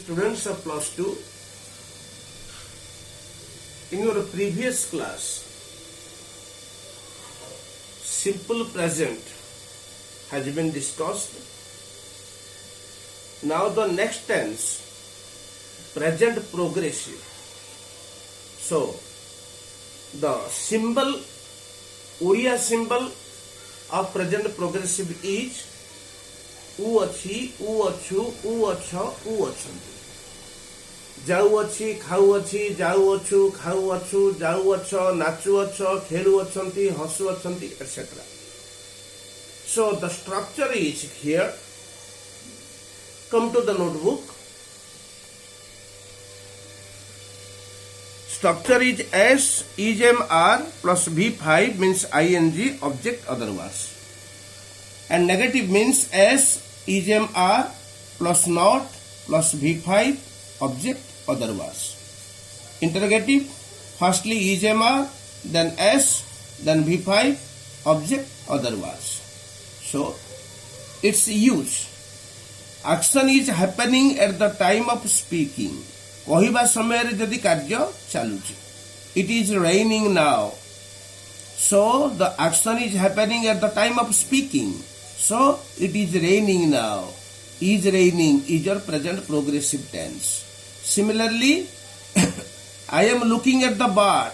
students of plus 2, in your previous class simple present has been discussed. Now the next tense, present progressive. So the symbol, Oriya symbol of present progressive is उ अच्छी, उ अच्छु, उ अच्छ, उ अच्छंती. जाऊ अच्छी, खाऊ अच्छी, जाऊ अच्छु, खाऊ अच्छु, जाऊ अच्छ, नाचु अच्छ, खेलु अच्छंती, हसु अच्छंती, etc. So the structure is here. Come to the notebook. Structure is S is MR plus V5 means ing object otherwise. And negative means S is MR plus not plus V5 object otherwise. Interrogative, firstly is MR, then S, then V5 object otherwise. So its use. Action is happening at the time of speaking. କହିବା ସମୟରେ ଯଦି କାର୍ଯ୍ୟ ଚାଲୁଛି. It is raining now. So the action is happening at the time of speaking. So it is raining now. Is raining is your present progressive tense. Similarly, I am looking at the bird.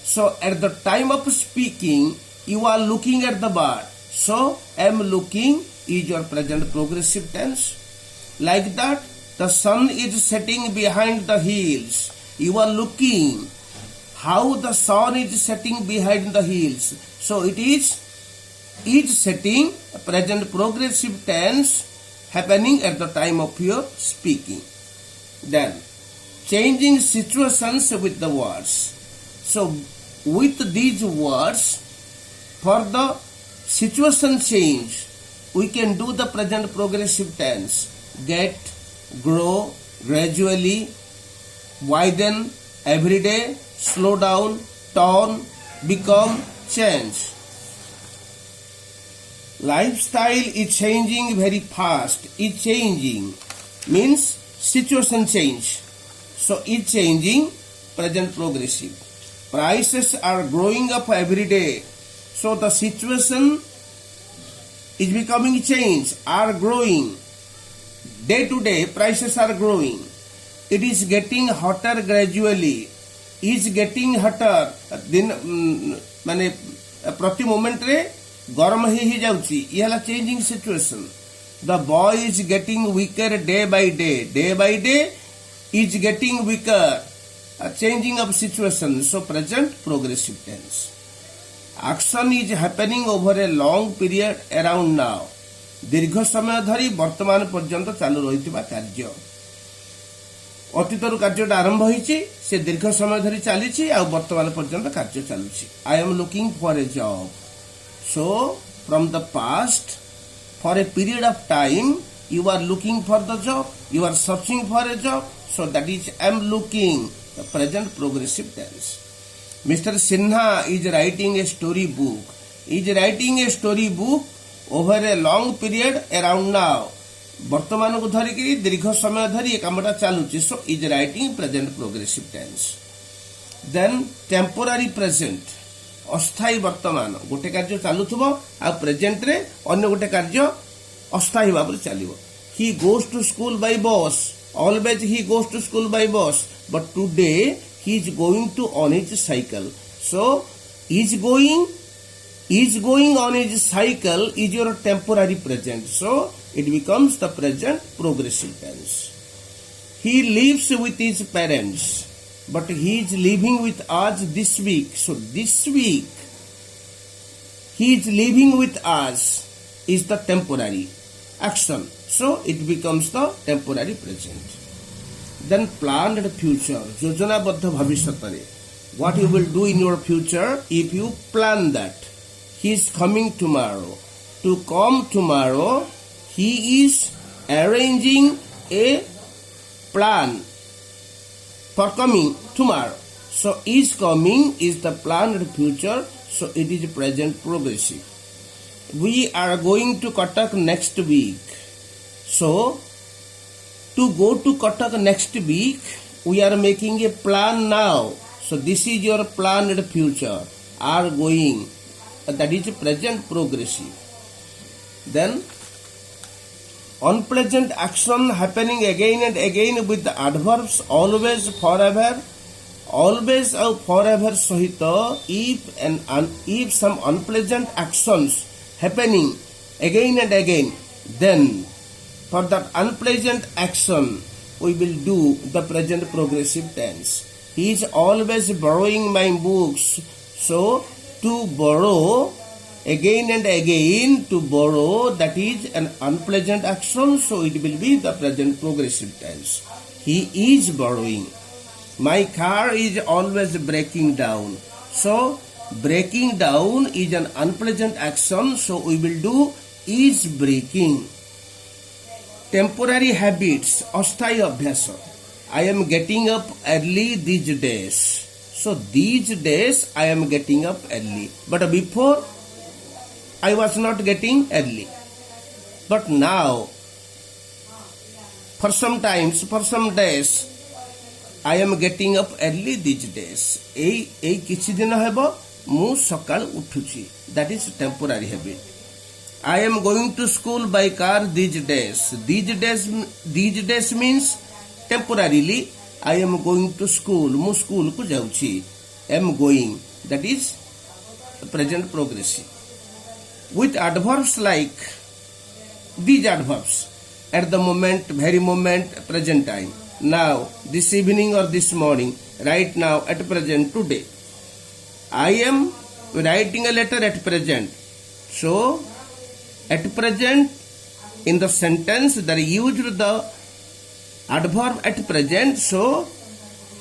So at the time of speaking, you are looking at the bird. So am looking is your present progressive tense. Like that, the sun is setting behind the hills. You are looking how the sun is setting behind the hills. So it is setting, present progressive tense happening at the time of your speaking. Then changing situations with the words. So with these words, for the situation change, we can do the present progressive tense. Get, grow, gradually, widen, everyday, slow down, turn, become, change. Lifestyle is changing very fast. Is changing means situation change. So is changing, present progressive. Prices are growing up every day. So the situation is becoming change, are growing. Day to day prices are growing. It is getting hotter gradually. Is getting hotter. दिन माने प्रति moment रे गरम ही जाउची. ये हला changing situation. The boy is getting weaker day by day. Day by day is getting weaker. A changing of situation. So present progressive tense. Action is happening over a long period around now. दीर्घ समय धरी वर्तमान पर्यंत चालू रहितबा कार्य. अतीतरु कार्यटा आरंभ होईची, से दीर्घ समय धरी चालीची आ वर्तमान पर्यंत कार्य चालुची. I am looking for a job. So from the past, for a period of time, you are looking for the job, you are searching for a job. So that is am looking, the present progressive tense. Mr. Sinha is writing a story book. Is writing a story book over a long period around now. वर्तमान को धरिकी दीर्घ समय धरी ये कामटा चालुची. So is writing present progressive tense. Then temporary present. अस्थायी वर्तमान गोटे कार्य चालुथबो आ प्रेजेंट रे अन्य गोटे कार्य अस्थायी भाबरे चलिबो. He goes to school by bus. Always he goes to school by bus. But today he is going to on his cycle. So is going on his cycle is your temporary present. So it becomes the present progressive tense. He lives with his parents. But he is living with us this week. So this week, he is living with us is the temporary action. So it becomes the temporary present. Then planned future. Yojanabaddha bhavishyatare. What you will do in your future if you plan that. He is coming tomorrow. To come tomorrow, he is arranging a plan for coming tomorrow. So is coming is the planned future. So it is present progressive. We are going to Cuttack next week. So To go to Cuttack next week, we are making a plan now. So this is your planned future. Are going. That is present progressive. Then unpleasant action happening again and again with the adverbs always, forever. Always or forever sahita if some unpleasant actions happening again and again, then for that unpleasant action we will do the present progressive tense. He is always borrowing my books. So to borrow again and again, to borrow, that is an unpleasant action, so it will be the present progressive tense. He is borrowing. My car is always breaking down. So breaking down is an unpleasant action, so we will do is breaking. Temporary habits, asthai abhyasa. I am getting up early these days. So these days I am getting up early. But before I was not getting early. But now, for some times, for some days, I am getting up early these days. এই କିଛି ଦିନ ହେବ ମୁଁ ସକାଳ ଉଠୁଛି. That is temporary habit. I am going to school by car these days. These days means temporarily I am going to school. ମୁଁ school କୁ ଯାଉଛି. Am going. That is present progressive. With adverbs like these adverbs, at the moment, very moment, present time. Now, this evening or this morning, right now, at present, today. I am writing a letter at present. So, at present, in the sentence, there used the adverb at present. So,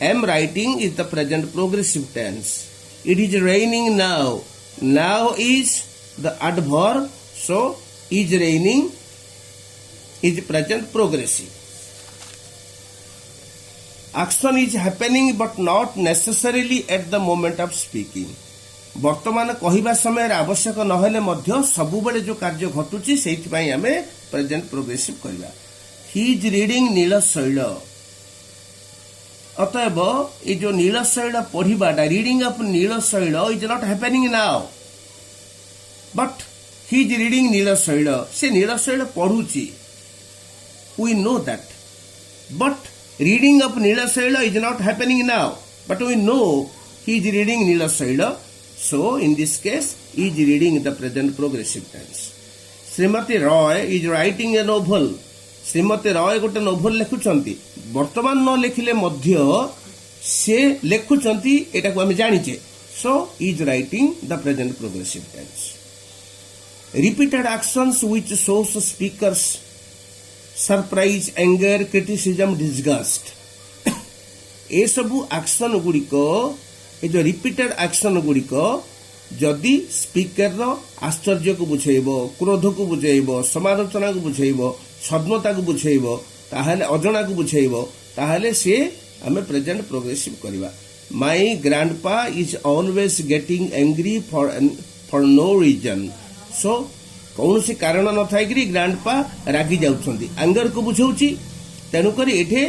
am writing is the present progressive tense. It is raining now. Now is the adverb. So, is raining is present progressive. Action is happening but not necessarily at the moment of speaking. ବର୍ତ୍ତମାନ କହିବା ସମୟରେ ଆବଶ୍ୟକ ନହେଲେ ମଧ୍ୟ ସବୁବେଳେ ଯେଉଁ କାର୍ଯ୍ୟ ଘଟୁଛି ସେଇଥିପାଇଁ ଆମେ ପ୍ରେଜେଣ୍ଟ ପ୍ରୋଗ୍ରେସିଭ କରିବା. He is reading Nilashaila. ଅତଏବ ଏଇ ଯେଉଁ ନୀଳଶୈଳ ପଢିବାଟା, reading of Nilashaila is not happening now, but he is reading Nilashaila. ସେ ନୀଳଶୈଳ ପଢୁଛି. We know that. But reading of Neelasaila is not happening now. But we know he is reading Neelasaila. So in this case, he is reading the present progressive tense. Srimati Roy is writing a novel. Srimati Roy gote novel ଲେଖୁଛନ୍ତି. ବର୍ତ୍ତମାନ ନ ଲେଖିଲେ ମଧ୍ୟ ସେ ଲେଖୁଛନ୍ତି, ଏଟାକୁ ଆମେ ଜାଣିଛେ. So he is writing the present progressive tense. Repeated actions which shows speakers surprise, anger, criticism, disgust. ए सबु एक्शन गुड़िक, ये जो रिपीटेड एक्शन गुड़िक जदि स्पीकर रो आश्चर्य को बुझेब, क्रोध को बुझेब, समालोचना को बुझेब, छद्मता को बुझेब, ताहले अजणा को बुझेब, ताहले से हमें प्रेजेंट प्रोग्रेसिव करवा. My grandpa is always getting angry for no reason. So कौन सी कारण न थाई कि ग्रैंडपा रागी जाउछंती, एंगर को बुझाउची. तेणुक एठे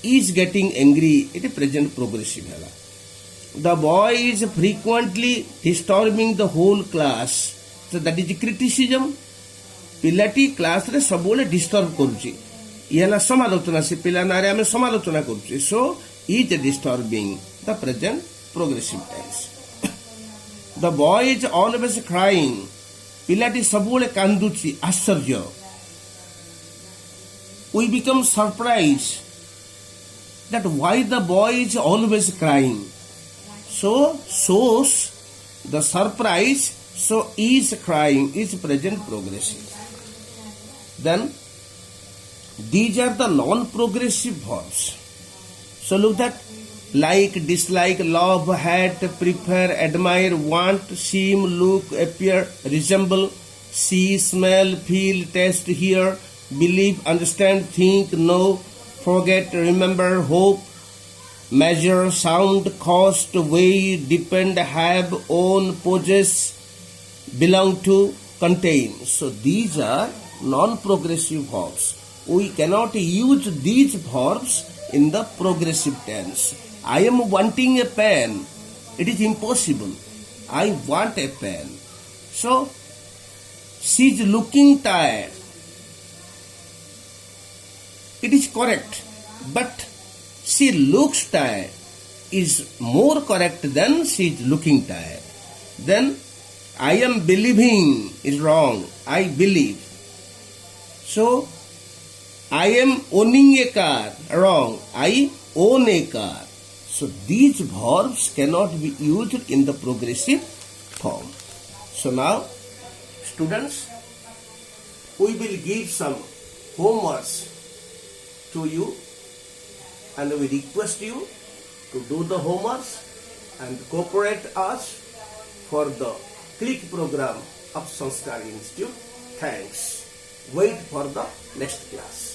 इज गेटिंग एंग्री, एठे प्रेजेंट प्रोग्रेसिव हैला. The boy is frequently disturbing the whole class. So that is criticism. पिलाटी क्लास रे सबोले डिस्टर्ब करूची, येला समालोचना. से पिला नारे हमें समालोचना करूची. So is disturbing the present progressive tense. The boy is always crying. पिलाटी सबुले कांदुची, आश्चर्य. We become surprised that why the boy is always crying. So shows the surprise. So is crying is present progressive. Then these are the non-progressive verbs. So look that: like, dislike, love, hate, prefer, admire, want, seem, look, appear, resemble, see, smell, feel, taste, hear, believe, understand, think, know, forget, remember, hope, measure, sound, cost, weigh, depend, have, own, possess, belong to, contain. So these are non-progressive verbs. we cannot use these verbs in the progressive tense. I am wanting a pen. It is impossible. I want a pen. So, she is looking tired. It is correct, but she looks tired is more correct than she is looking tired. Then, I am believing is wrong. I believe. So, I am owning a car. Wrong. I own a car. So, these verbs cannot be used in the progressive form. So, now, students, we will give some homeworks to you, and we request you to do the homeworks and cooperate us for the click program of Sanskar Institute. Thanks. Wait for the next class.